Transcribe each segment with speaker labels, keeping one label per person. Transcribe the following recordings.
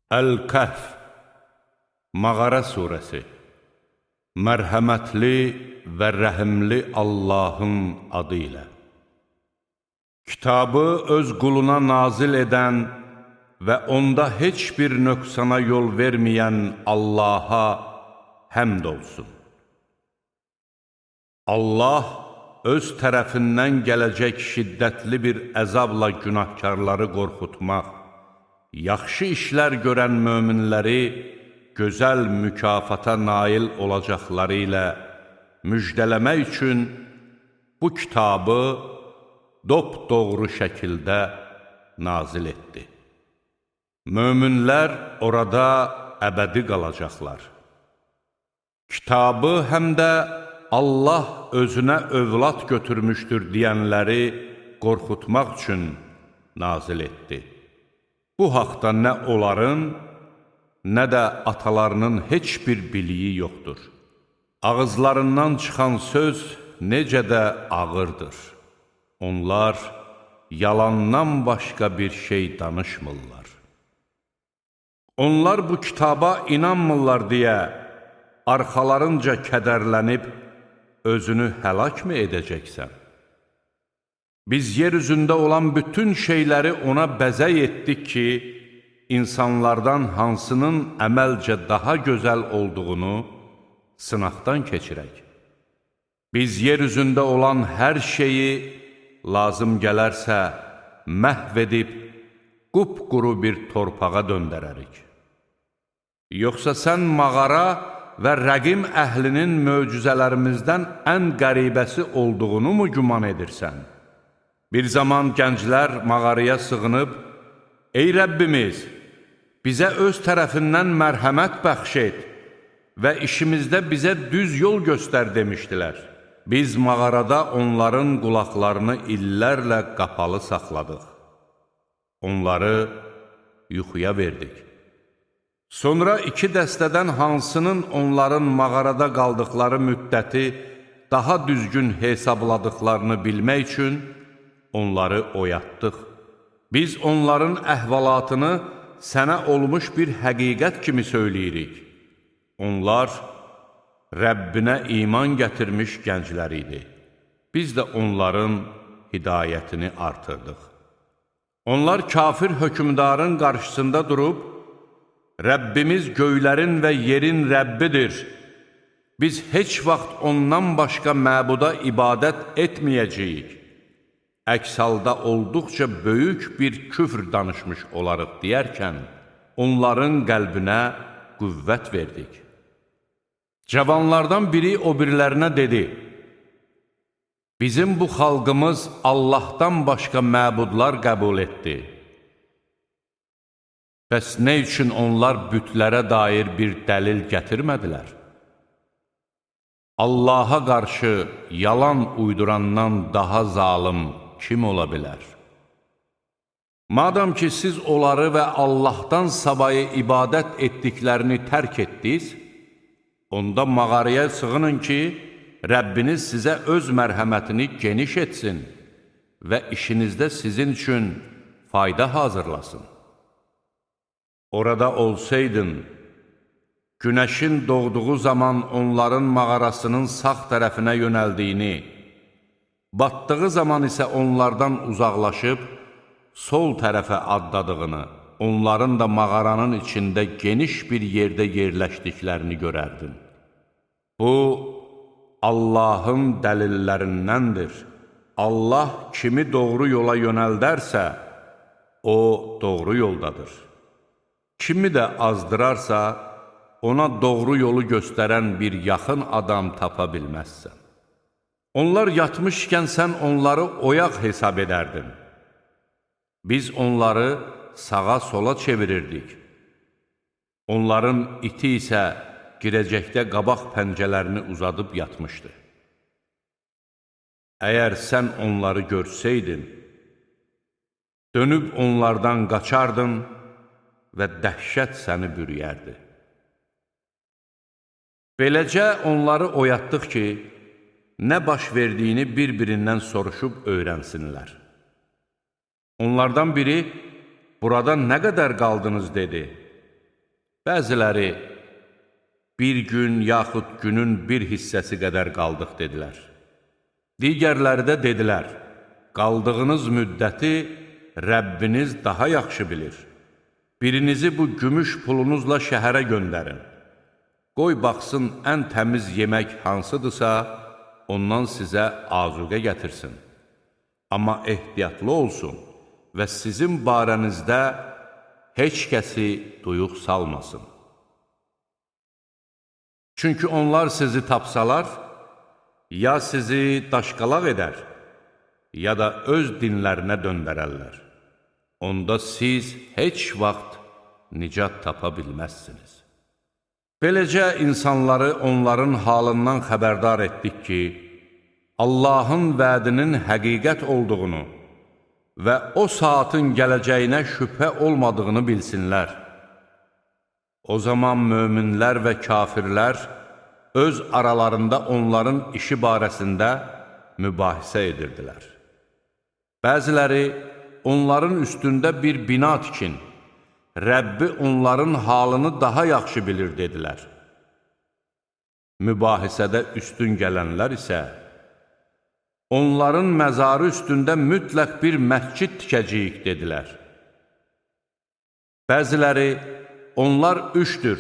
Speaker 1: Əl-Kəhf Mağara surəsi. Mərhəmətli və rəhimli Allahın adı ilə. Kitabı öz quluna nazil edən və onda heç bir nöqsana yol verməyən Allaha həmd olsun. Allah öz tərəfindən gələcək şiddətli bir əzabla günahkarları qorxutmaq, yaxşı işlər görən möminləri gözəl mükafata nail olacaqları ilə müjdələmək üçün bu kitabı dopdoğru şəkildə nazil etdi. Möminlər orada əbədi qalacaqlar. Kitabı həm də Allah özünə övlad götürmüşdür deyənləri qorxutmaq üçün nazil etdi. Bu haqda nə onların, nə də atalarının heç bir biliyi yoxdur. Ağızlarından çıxan söz necə də ağırdır. Onlar yalandan başqa bir şey danışmırlar. Onlar bu kitaba inanmırlar deyə arxalarınca kədərlənib özünü həlak mı edəcəksən? Biz yer üzündə olan bütün şeyləri ona bəzək etdik ki, insanlardan hansının əməlcə daha gözəl olduğunu sınaqdan keçirək. Biz yer üzündə olan hər şeyi lazım gələrsə məhv edib, qupquru bir torpağa döndərərik. Yoxsa sən mağara və rəqim əhlinin möcüzələrimizdən ən qəribəsi olduğunu mu güman edirsən? Bir zaman gənclər mağaraya sığınıb, "Ey Rəbbimiz, bizə öz tərəfindən mərhəmət bəxş et və işimizdə bizə düz yol göstər" demişdilər. Biz mağarada onların qulaqlarını illərlə qapalı saxladıq. Onları yuxuya verdik. Sonra iki dəstədən hansının onların mağarada qaldıqları müddəti daha düzgün hesabladıqlarını bilmək üçün onları oyatdıq. Biz onların əhvalatını sənə olmuş bir həqiqət kimi söyləyirik. Onlar Rəbbinə iman gətirmiş gənclər idi. Biz də onların hidayətini artırdıq. Onlar kafir hökmdarın qarşısında durub, Rəbbimiz göylərin və yerin Rəbbidir. Biz heç vaxt ondan başqa məbuda ibadət etməyəcəyik. Əks halda olduqca böyük bir küfr danışmış olarıq deyərkən, onların qəlbinə qüvvət verdik. Cavanlardan biri o birilərinə dedi, "Bizim bu xalqımız Allahdan başqa məbudlar qəbul etdi. Bəs nə üçün onlar bütlərə dair bir dəlil gətirmədilər? Allaha qarşı yalan uydurandan daha zalım kim ola bilər? Madam ki, siz onları və Allahdan savayı ibadət etdiklərini tərk etdiniz, onda mağaraya sığının ki, Rəbbiniz sizə öz mərhəmətini geniş etsin və işinizdə sizin üçün fayda hazırlasın. Orada olsaydın, günəşin doğduğu zaman onların mağarasının sağ tərəfinə yönəldiyini, batdığı zaman isə onlardan uzaqlaşıb, sol tərəfə addadığını, onların da mağaranın içində geniş bir yerdə yerləşdiklərini görərdin. Bu, Allahın dəlillərindəndir. Allah kimi doğru yola yönəldərsə, o doğru yoldadır. Kimi də azdırarsa, ona doğru yolu göstərən bir yaxın adam tapa bilməzsən. Onlar yatmışkən sən onları oyaq hesab edərdin. Biz onları sağa sola çevirirdik. Onların iti isə girəcəkdə qabaq pəncələrini uzadıb yatmışdı. Əgər sən onları görsəydin, dönüb onlardan qaçardın və dəhşət səni bürüyərdi. Beləcə onları oyatdıq ki, nə baş verdiyini bir-birindən soruşub öyrənsinlər. Onlardan biri, burada nə qədər qaldınız dedi. Bəziləri bir gün yaxud günün bir hissəsi qədər qaldıq dedilər. Digərləri də dedilər, qaldığınız müddəti Rəbbiniz daha yaxşı bilir. Birinizi bu gümüş pulunuzla şəhərə göndərin. Qoy baxsın ən təmiz yemək hansıdırsa, ondan sizə azuqə gətirsin. Amma ehtiyatlı olsun və sizin barənizdə heç kəsi duyuq salmasın. Çünki onlar sizi tapsalar, ya sizi daşqalaq edər, ya da öz dinlərinə döndərərlər. Onda siz heç vaxt nicat tapa bilməzsiniz. Beləcə insanları onların halından xəbərdar etdik ki, Allahın vədinin həqiqət olduğunu və o saatın gələcəyinə şübhə olmadığını bilsinlər. O zaman möminlər və kafirlər öz aralarında onların işi barəsində mübahisə edirdilər. Bəziləri onların üstündə bir bina tikin, Rəbbi onların halını daha yaxşı bilir dedilər. Mübahisədə üstün gələnlər isə onların məzarı üstündə mütləq bir məscid tikəcəyik dedilər. Bəziləri onlar üçdür,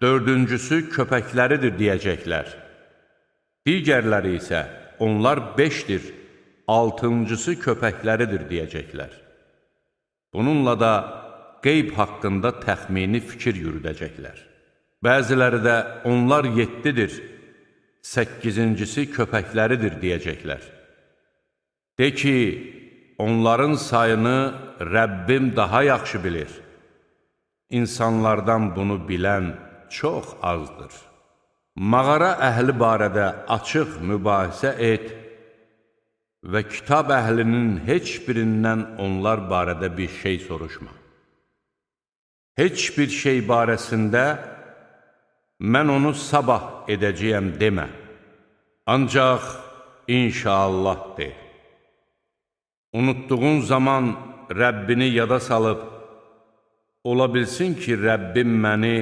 Speaker 1: dördüncüsü köpəkləridir deyəcəklər. Digərləri isə onlar beşdir, altıncısı köpəkləridir deyəcəklər. Bununla da qeyb haqqında təxmini fikir yürüdəcəklər. Bəziləri də onlar yeddidir, səkkizincisi köpəkləridir deyəcəklər. De ki, onların sayını Rəbbim daha yaxşı bilir. İnsanlardan bunu bilən çox azdır. Mağara əhli barədə açıq mübahisə et və kitab əhlinin heç birindən onlar barədə bir şey soruşma. Heç bir şey barəsində mən onu sabah edəcəyəm demə. Ancaq inşallah de. Unutduğun zaman Rəbbini yada salıb, ola bilsin ki, Rəbbim məni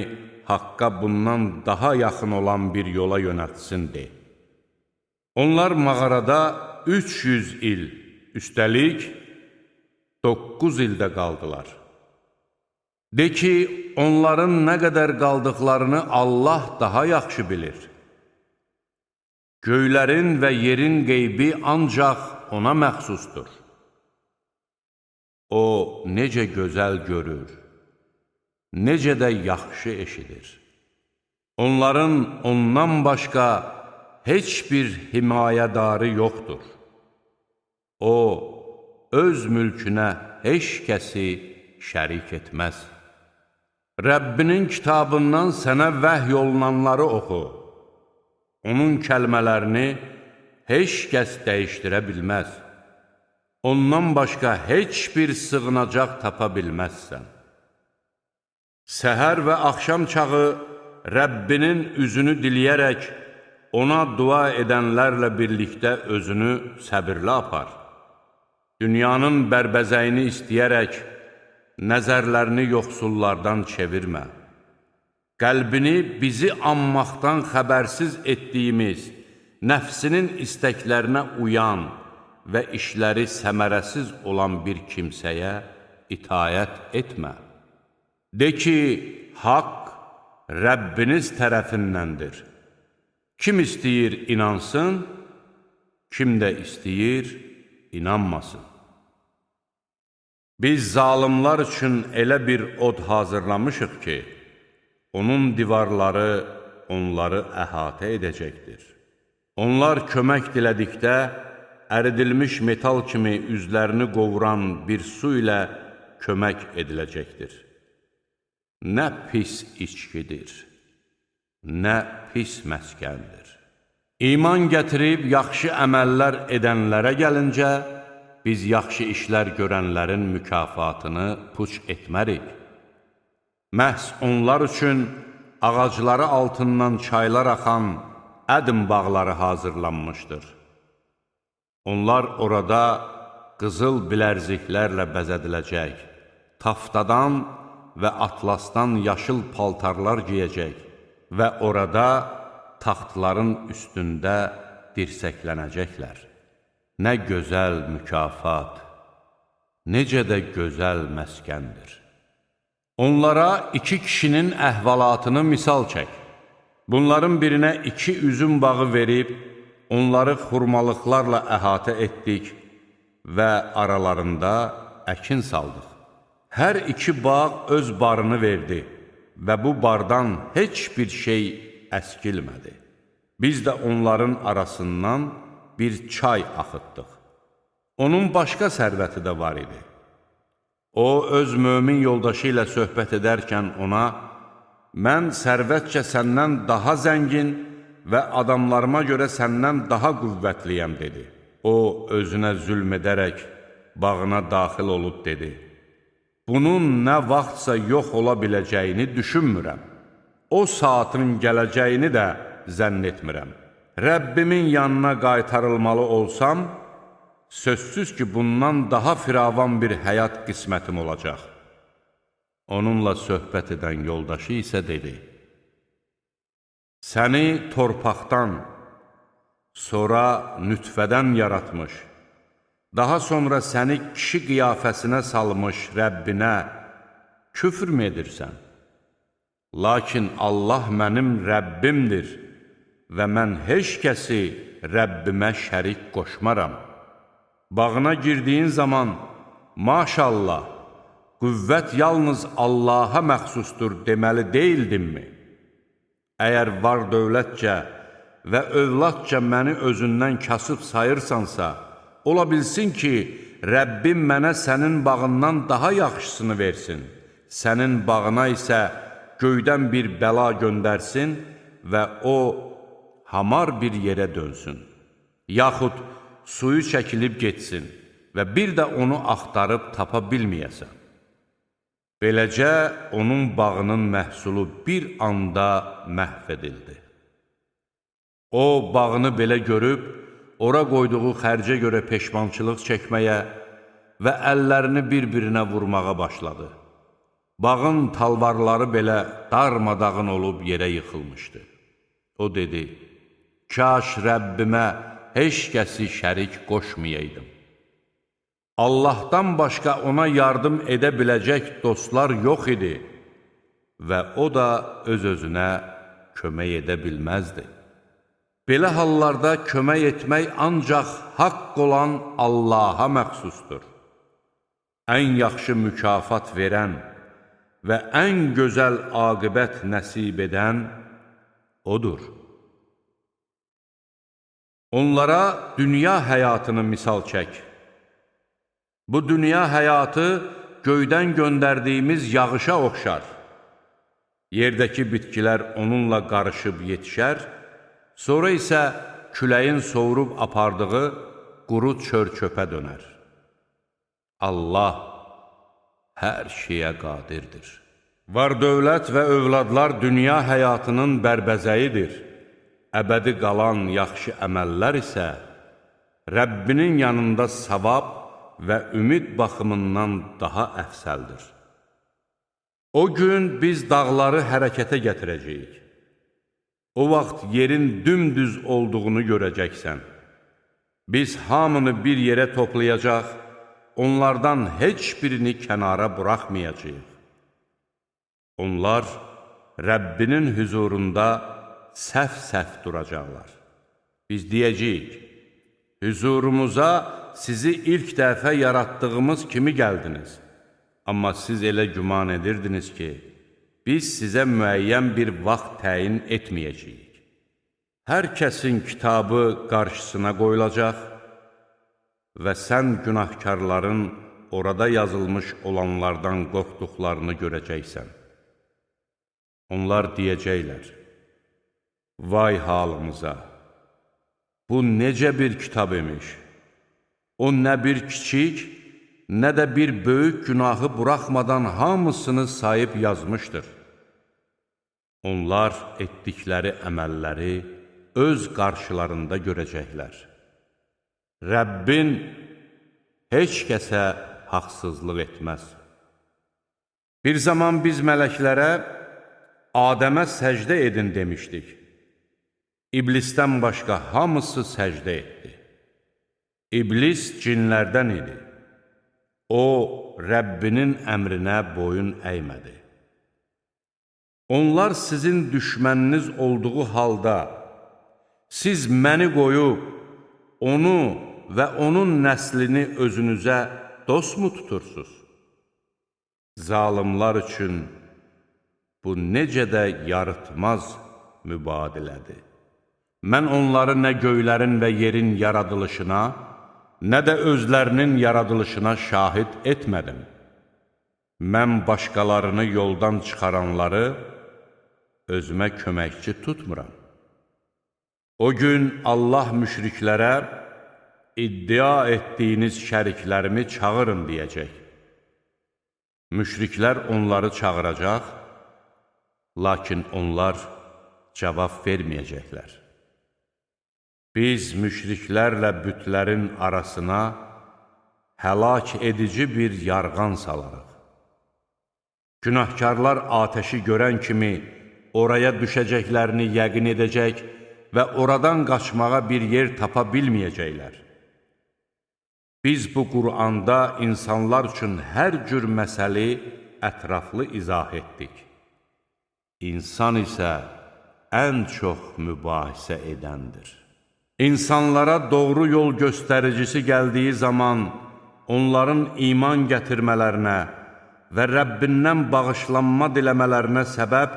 Speaker 1: haqqa bundan daha yaxın olan bir yola yönəltsin de. Onlar mağarada 300 il, üstəlik 9 ildə qaldılar. De ki, onların nə qədər qaldıqlarını Allah daha yaxşı bilir. Göylərin və yerin qeybi ancaq ona məxsusdur. O, necə gözəl görür, necə də yaxşı eşidir. Onların ondan başqa heç bir himayədarı yoxdur. O, öz mülkünə heç kəsi şərik etməz. Rəbbinin kitabından sənə vəhy olunanları oxu. Onun kəlmələrini heç kəs dəyişdirə bilməz. Ondan başqa heç bir sığınacaq tapa bilməzsən. Səhər və axşam çağı Rəbbinin üzünü diləyərək ona dua edənlərlə birlikdə özünü səbirli apar. Dünyanın bərbəzəyini istəyərək nəzərlərini yoxsullardan çevirmə. Qəlbini bizi anmaqdan xəbərsiz etdiyimiz, nəfsinin istəklərinə uyan və işləri səmərəsiz olan bir kimsəyə itayət etmə. De ki, haqq Rəbbiniz tərəfindəndir. Kim istəyir inansın, kim də istəyir inanmasın. Biz zalimlar üçün elə bir od hazırlamışıq ki, onun divarları onları əhatə edəcəkdir. Onlar kömək dilədikdə, əridilmiş metal kimi üzlərini qovuran bir su ilə kömək ediləcəkdir. Nə pis içkidir, nə pis məskəndir. İman gətirib yaxşı əməllər edənlərə gəlincə, biz yaxşı işlər görənlərin mükafatını puç etmərik. Məhz onlar üçün ağacları altından çaylar axan ədm bağları hazırlanmışdır. Onlar orada qızıl bilərziklərlə bəzədiləcək, taftadan və atlasdan yaşıl paltarlar giyəcək və orada taxtların üstündə dirsəklənəcəklər. Nə gözəl mükafat, necə də gözəl məskəndir. Onlara iki kişinin əhvalatını misal çək. Bunların birinə 2 üzüm bağı verib, onları xurmalıqlarla əhatə etdik və aralarında əkin saldıq. Hər 2 bağ öz barını verdi və bu bardan heç bir şey əskilmədi. Biz də onların arasından bir çay axıtdıq. Onun başqa sərvəti də var idi. O, öz mömin yoldaşı ilə söhbət edərkən ona, mən sərvətcə səndən daha zəngin və adamlarıma görə səndən daha qüvvətliyəm, dedi. O, özünə zülm edərək bağına daxil olub dedi. Bunun nə vaxtsa yox ola biləcəyini düşünmürəm. O saatın gələcəyini də zənn etmirəm. Rəbbimin yanına qaytarılmalı olsam, sözsüz ki, bundan daha firavan bir həyat qismətim olacaq. Onunla söhbət edən yoldaşı isə dedi, səni torpaqdan, sonra nütfədən yaratmış, daha sonra səni kişi qiyafəsinə salmış Rəbbinə küfr mü edirsən? Lakin Allah mənim Rəbbimdir və mən heç kəsi Rəbbimə şərik qoşmaram. Bağına girdiyin zaman, maşallah, qüvvət yalnız Allaha məxsusdur deməli deyildinmi? Əgər var dövlətcə və övladca məni özündən kasıb sayırsansa, ola bilsin ki, Rəbbim mənə sənin bağından daha yaxşısını versin, sənin bağına isə göydən bir bəla göndərsin və o, hamar bir yerə dönsün. Yaxud suyu çəkilib getsin və bir də onu axtarıb tapa bilməyəsən. Beləcə, onun bağının məhsulu bir anda məhv edildi. O, bağını belə görüb, ora qoyduğu xərcə görə peşmançılıq çəkməyə və əllərini bir-birinə vurmağa başladı. Bağın talvarları belə darmadağın olub yerə yıxılmışdı. O dedi, kaş Rəbbimə heç kəsi şərik qoşmayaydım. Allahdan başqa ona yardım edə biləcək dostlar yox idi və o da öz-özünə kömək edə bilməzdi. Belə hallarda kömək etmək ancaq haqq olan Allaha məxsusdur. Ən yaxşı mükafat verən və ən gözəl aqibət nəsib edən odur. Onlara dünya həyatını misal çək. Bu dünya həyatı göydən göndərdiyimiz yağışa oxşar. Yerdəki bitkilər onunla qarışıb yetişər, sonra isə küləyin sovurub apardığı quru çör-çöpə dönər. Allah hər şeyə qadirdir. Var dövlət və övladlar dünya həyatının bərbəzəyidir. Əbədi qalan yaxşı əməllər isə Rəbbinin yanında savab və ümid baxımından daha əfsəldir. O gün biz dağları hərəkətə gətirəcəyik. O vaxt yerin dümdüz olduğunu görəcəksən. Biz hamını bir yerə toplayacaq, onlardan heç birini kənara buraxmayacağıq. Onlar Rəbbinin hüzurunda səf-səf duracaqlar. Biz deyəcəyik, hüzurumuza sizi ilk dəfə yaratdığımız kimi gəldiniz. Amma siz elə güman edirdiniz ki, biz sizə müəyyən bir vaxt təyin etməyəcəyik. Hər kəsin kitabı qarşısına qoyulacaq və sən günahkarların orada yazılmış olanlardan qorxduqlarını görəcəksən. Onlar deyəcəklər, vay halımıza, bu necə bir kitab imiş? O nə bir kiçik, nə də bir böyük günahı buraxmadan hamısını sayıb yazmışdır. Onlar etdikləri əməlləri öz qarşılarında görəcəklər. Rəbbin heç kəsə haqsızlıq etməz. Bir zaman biz mələklərə Adəmə səcdə edin demişdik. İblisdən başqa hamısı səcdə etdi. İblis cinlərdən idi. O, Rəbbinin əmrinə boyun əymədi. Onlar sizin düşməniniz olduğu halda, siz məni qoyub, onu və onun nəslini özünüzə dostmu tutursuz? Zalimlar üçün bu necə də yarıtmaz mübadilədir. Mən onları nə göylərin və yerin yaradılışına, nə də özlərinin yaradılışına şahid etmədim. Mən başqalarını yoldan çıxaranları özümə köməkçi tutmuram. O gün Allah müşriklərə iddia etdiyiniz şəriklərimi çağırın deyəcək. Müşriklər onları çağıracaq, lakin onlar cavab verməyəcəklər. Biz müşriklərlə bütlərin arasına həlak edici bir yarğan salarıq. Günahkarlar atəşi görən kimi oraya düşəcəklərini yəqin edəcək və oradan qaçmağa bir yer tapa bilməyəcəklər. Biz bu Qur'anda insanlar üçün hər cür məsəli ətraflı izah etdik. İnsan isə ən çox mübahisə edəndir. İnsanlara doğru yol göstəricisi gəldiyi zaman onların iman gətirmələrinə və Rəbbindən bağışlanma diləmələrinə səbəb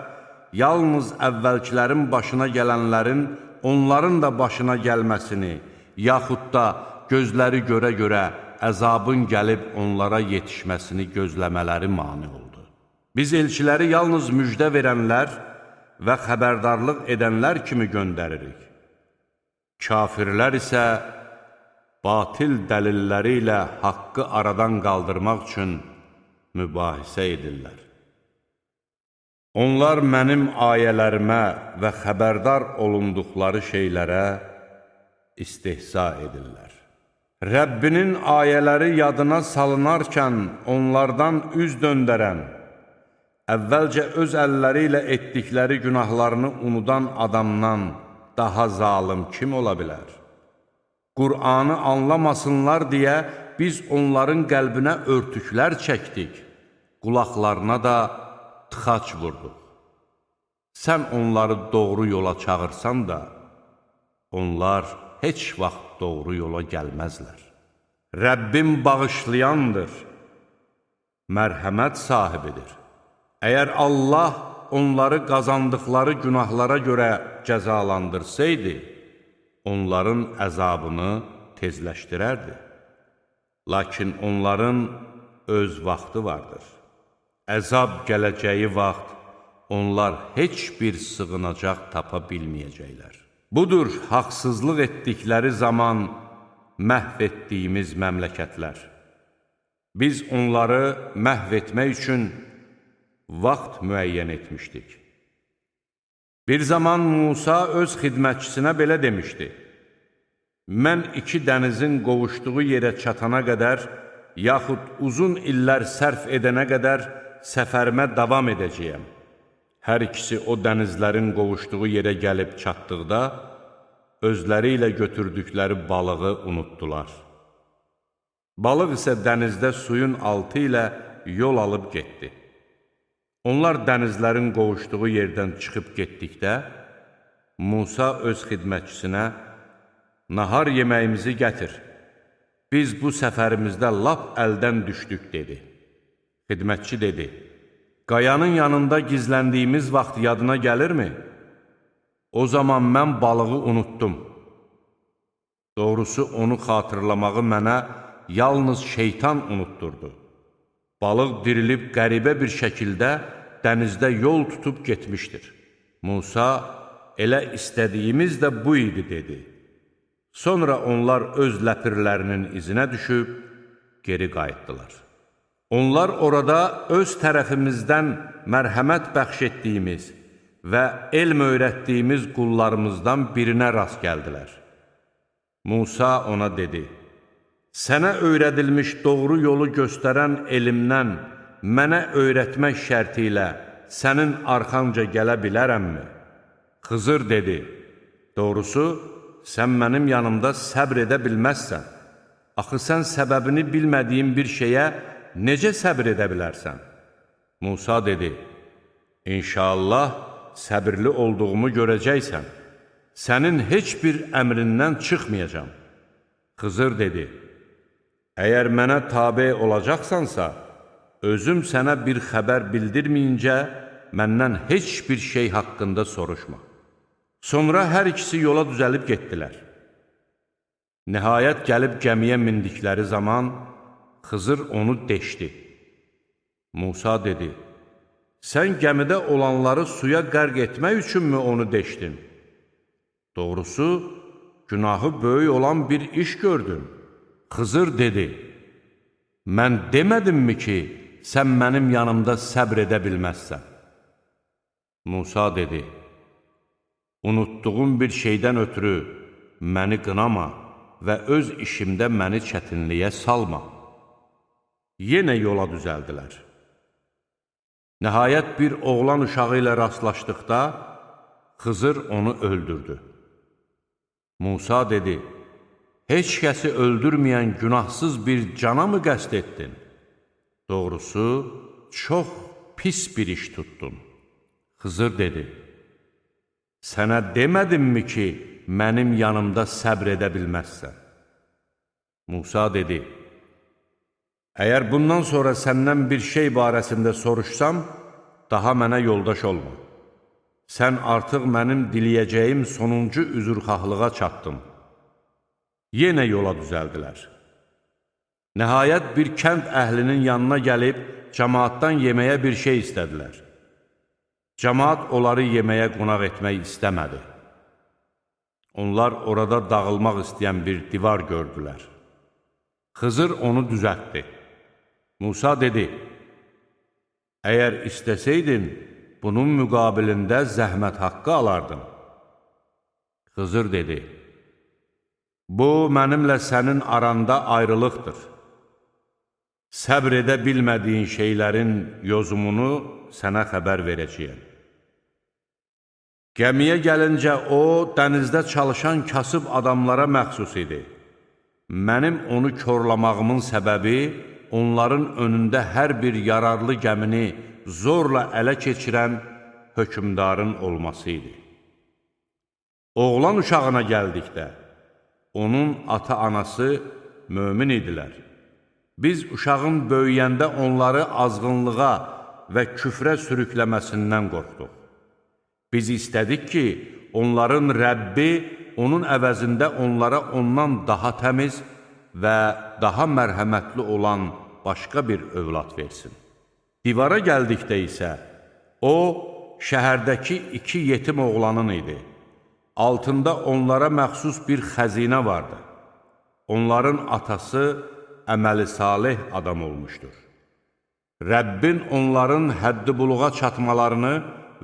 Speaker 1: yalnız əvvəlkilərin başına gələnlərin onların da başına gəlməsini, yaxud da gözləri görə-görə əzabın gəlib onlara yetişməsini gözləmələri mane oldu. Biz elçiləri yalnız müjdə verənlər və xəbərdarlıq edənlər kimi göndəririk. Kafirlər isə batil dəlilləri ilə haqqı aradan qaldırmaq üçün mübahisə edirlər. Onlar mənim ayələrimə və xəbərdar olunduqları şeylərə istehza edirlər. Rəbbinin ayələri yadına salınarkən onlardan üz döndərən, əvvəlcə öz əlləri ilə etdikləri günahlarını unudan adamdan daha zalım kim ola bilər? Qur'anı anlamasınlar deyə biz onların qəlbinə örtüklər çəkdik, qulaqlarına da tıxac vurduq. Sən onları doğru yola çağırsan da, onlar heç vaxt doğru yola gəlməzlər. Rəbbim bağışlayandır, mərhəmət sahibidir. Əgər Allah onları qazandıqları günahlara görə cəzalandırsaydı, onların əzabını tezləşdirərdi. Lakin onların öz vaxtı vardır. Əzab gələcəyi vaxt onlar heç bir sığınacaq tapa bilməyəcəklər. Budur, haqsızlıq etdikləri zaman məhv etdiyimiz məmləkətlər. Biz onları məhv etmək üçün vaxt müəyyən etmişdik. Bir zaman Musa öz xidmətçisinə belə demişdi: Mən iki dənizin qovuşduğu yerə çatana qədər, yaxud uzun illər sərf edənə qədər səfərimə davam edəcəyəm. Hər ikisi o dənizlərin qovuşduğu yerə gəlib çatdıqda, özləri ilə götürdükləri balığı unutdular. Balıq isə dənizdə suyun altı ilə yol alıb getdi. Onlar dənizlərin qovuşduğu yerdən çıxıb getdikdə, Musa öz xidmətçisinə, nahar yeməyimizi gətir, biz bu səfərimizdə lap əldən düşdük, dedi. Xidmətçi dedi, qayanın yanında gizləndiyimiz vaxt yadına gəlirmi? O zaman mən balığı unutdum. Doğrusu onu xatırlamağı mənə yalnız şeytan unutturdu. Balıq dirilib qəribə bir şəkildə dənizdə yol tutub getmişdir. Musa, elə istədiyimiz də bu idi, dedi. Sonra onlar öz ləpirlərinin izinə düşüb geri qayıtdılar. Onlar orada öz tərəfimizdən mərhəmət bəxş etdiyimiz və elm öyrətdiyimiz qullarımızdan birinə rast gəldilər. Musa ona dedi, sənə öyrədilmiş doğru yolu göstərən elmdən mənə öyrətmək şərti ilə sənin arxanca gələ bilərəmmi? Xızır dedi, doğrusu, sən mənim yanımda səbr edə bilməzsən. Axı sən səbəbini bilmədiyin bir şeyə necə səbr edə bilərsən? Musa dedi, İnşallah səbirli olduğumu görəcəksən. Sənin heç bir əmrindən çıxmayacam. Xızır dedi, əgər mənə tabe olacaqsansa, özüm sənə bir xəbər bildirməyincə məndən heç bir şey haqqında soruşma. Sonra hər ikisi yola düzəlib getdilər. Nəhayət gəlib gəmiyə mindikləri zaman Xızır onu deşdi. Musa dedi, sən gəmidə olanları suya qərq etmək üçünmü onu deşdin? Doğrusu, günahı böyük olan bir iş gördün. Xızır dedi, mən demədimmi ki, sən mənim yanımda səbr edə bilməzsən? Musa dedi, unutduğum bir şeydən ötürü məni qınama və öz işimdə məni çətinliyə salma. Yenə yola düzəldilər. Nəhayət bir oğlan uşağı ilə rastlaşdıqda, Xızır onu öldürdü. Musa dedi, heç kəsi öldürməyən günahsız bir cana mı qəsd etdin? Doğrusu, çox pis bir iş tutdun. Xızır dedi, sənə demədimmi ki, mənim yanımda səbr edə bilməzsən? Musa dedi, əgər bundan sonra səndən bir şey barəsində soruşsam, daha mənə yoldaş olma. Sən artıq mənim diləyəcəyim sonuncu üzrxahlığa çatdın. Yenə yola düzəldilər. Nəhayət bir kənd əhlinin yanına gəlib, cəmaatdan yeməyə bir şey istədilər. Cəmaat onları yeməyə qonaq etmək istəmədi. Onlar orada dağılmaq istəyən bir divar gördülər. Xızır onu düzəltdi. Musa dedi, əgər istəsəydin, bunun müqabilində zəhmət haqqı alardın. Xızır dedi, bu mənimlə sənin aranda ayrılıqdır. Səbr edə bilmədiyin şeylərin yozumunu sənə xəbər verəcəyəm. Gəmiyə gəlincə o, dənizdə çalışan kasıb adamlara məxsus idi. Mənim onu korlamağımın səbəbi, onların önündə hər bir yararlı gəmini zorla ələ keçirən hökmdarın olması idi. Oğlan uşağına gəldikdə, onun ata-anası mömin idilər. Biz uşağın böyüyəndə onları azğınlığa və küfrə sürükləməsindən qorxduq. Biz istədik ki, onların Rəbbi onun əvəzində onlara ondan daha təmiz və daha mərhəmətli olan başqa bir övlad versin. Divara gəldikdə isə, o, şəhərdəki 2 yetim oğlanın idi. Altında onlara məxsus bir xəzinə vardı. Onların atası əməli salih adam olmuşdur. Rəbbin onların həddi buluğa çatmalarını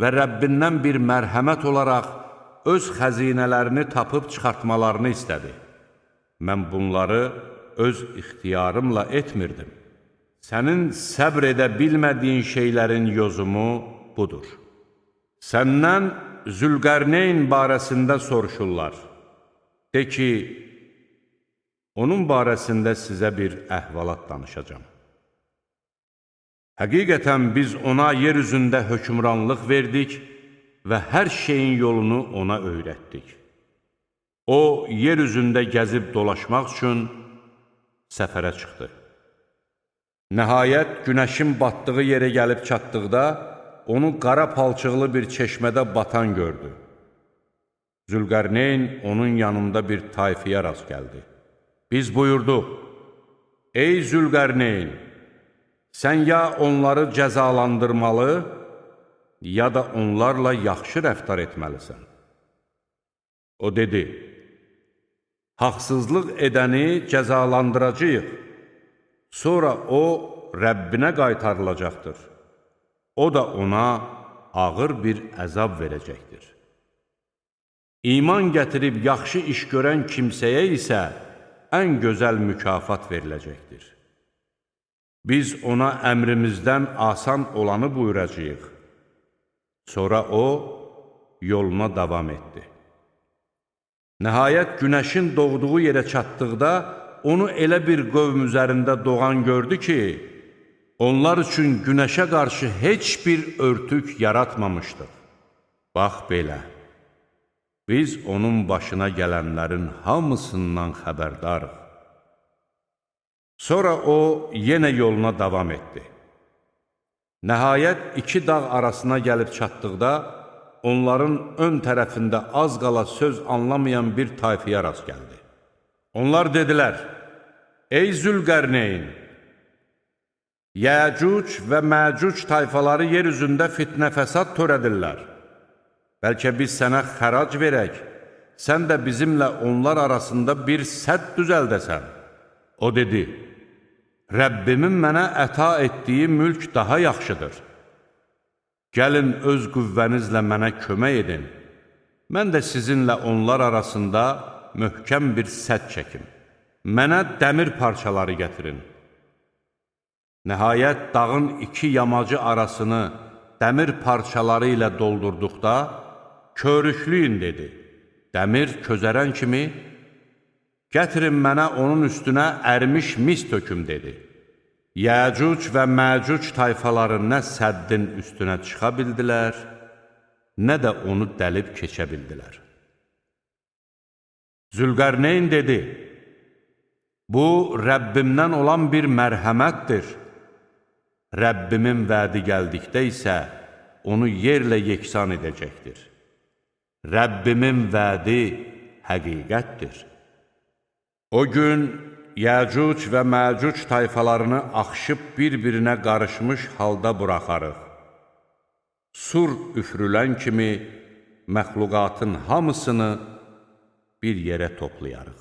Speaker 1: və Rəbbindən bir mərhəmət olaraq öz xəzinələrini tapıb çıxartmalarını istədi. Mən bunları öz ixtiyarımla etmirdim. Sənin səbr edə bilmədiyin şeylərin yozumu budur. Səndən Zülqərneyn barəsində soruşurlar. De ki, onun barəsində sizə bir əhvalat danışacağam. Həqiqətən biz ona yer üzündə hökmranlıq verdik və hər şeyin yolunu ona öyrətdik. O, yer üzündə gəzib dolaşmaq üçün səfərə çıxdı. Nəhayət, günəşin batdığı yerə gəlib çatdıqda, onu qara palçıqlı bir çeşmədə batan gördü. Zülqərneyn onun yanında bir tayfiyə rast gəldi. Biz buyurduq, ey Zülqərneyn, sən ya onları cəzalandırmalı, ya da onlarla yaxşı rəftar etməlisən. O dedi, haqsızlıq edəni cəzalandıracağıq, sonra o Rəbbinə qaytarılacaqdır. O da ona ağır bir əzab verəcəkdir. İman gətirib yaxşı iş görən kimsəyə isə ən gözəl mükafat veriləcəkdir. Biz ona əmrimizdən asan olanı buyuracağıq. Sonra o, yoluna davam etdi. Nəhayət günəşin doğduğu yerə çatdıqda, onu elə bir qövm üzərində doğan gördü ki, onlar üçün günəşə qarşı heç bir örtük yaratmamışdır. Bax belə, biz onun başına gələnlərin hamısından xəbərdarıq. Sonra o, yenə yoluna davam etdi. Nəhayət, iki dağ arasına gəlib çatdıqda, onların ön tərəfində az qala söz anlamayan bir tayfaya rast gəldi. Onlar dedilər, ey Zülqərneyn, Yəcuc və Məcuc tayfaları yer üzündə fitnə fəsad törədirlər. Bəlkə biz sənə xərac verək, sən də bizimlə onlar arasında bir sədd düzəldəsən. O dedi, Rəbbimin mənə əta etdiyi mülk daha yaxşıdır. Gəlin öz qüvvənizlə mənə kömək edin. Mən də sizinlə onlar arasında möhkəm bir sədd çəkim. Mənə dəmir parçaları gətirin. Nəhayət, dağın iki yamacı arasını dəmir parçaları ilə doldurduqda, körükləyin dedi. Dəmir közərən kimi, gətirin mənə onun üstünə ərmiş mis töküm dedi. Yəcuc və Məcuc tayfaları nə səddin üstünə çıxa bildilər, nə də onu dəlib keçə bildilər. Zülqərneyn dedi, bu, Rəbbimdən olan bir mərhəmətdir. Rəbbimin vədi gəldikdə isə onu yerlə yeksan edəcəkdir. Rəbbimin vədi həqiqətdir. O gün Yəcuc və Məcuc tayfalarını axışıb bir-birinə qarışmış halda buraxarıq. Sur üfürülən kimi məxluqatın hamısını bir yerə toplayarıq.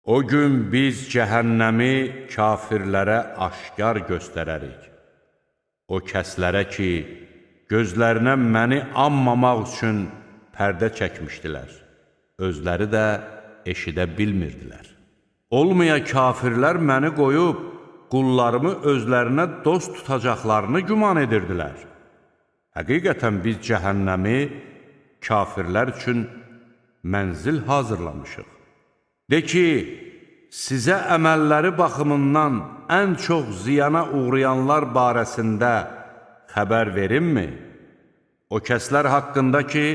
Speaker 1: O gün biz cəhənnəmi kafirlərə aşkar göstərərik. O kəslərə ki, gözlərinə məni anmamaq üçün pərdə çəkmişdilər, özləri də eşidə bilmirdilər. Olmaya kafirlər məni qoyub, qullarımı özlərinə dost tutacaqlarını güman edirdilər. Həqiqətən biz cəhənnəmi kafirlər üçün mənzil hazırlamışıq. De ki, sizə əməlləri baxımından ən çox ziyana uğrayanlar barəsində xəbər verimmi? O kəslər haqqında ki,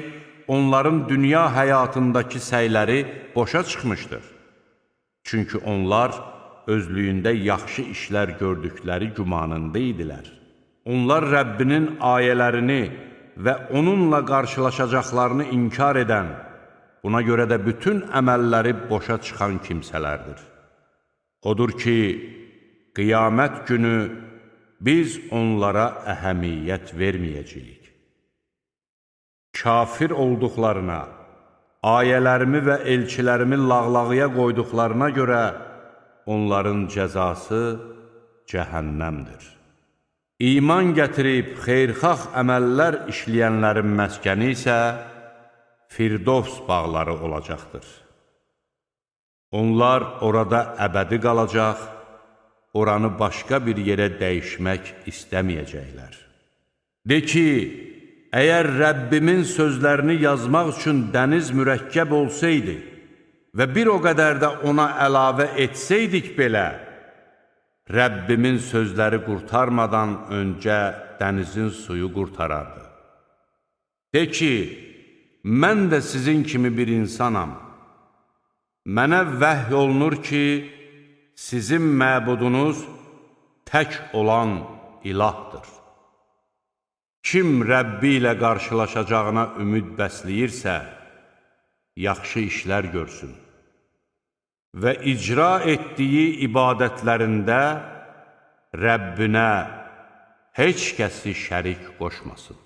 Speaker 1: onların dünya həyatındakı səyləri boşa çıxmışdır. Çünki onlar özlüyündə yaxşı işlər gördükləri gümanında idilər. Onlar Rəbbinin ayələrini və onunla qarşılaşacaqlarını inkar edən, buna görə də bütün əməlləri boşa çıxan kimsələrdir. Odur ki, qiyamət günü biz onlara əhəmiyyət verməyəcəyik. Kafir olduqlarına, ayələrimi və elçilərimi lağlağıya qoyduqlarına görə onların cəzası cəhənnəmdir. İman gətirib xeyrxax əməllər işləyənlərin məskəni isə Firdovs bağları olacaqdır. Onlar orada əbədi qalacaq, oranı başqa bir yerə dəyişmək istəməyəcəklər. De ki, əgər Rəbbimin sözlərini yazmaq üçün dəniz mürəkkəb olsaydı və bir o qədər də ona əlavə etsəydik belə, Rəbbimin sözləri qurtarmadan öncə dənizin suyu qurtarardı. De ki, mən də sizin kimi bir insanam. Mənə vəhy olunur ki, sizin məbudunuz tək olan ilahdır. Kim Rəbbi ilə qarşılaşacağına ümid bəsləyirsə, yaxşı işlər görsün və icra etdiyi ibadətlərində Rəbbinə heç kəsi şərik qoşmasın.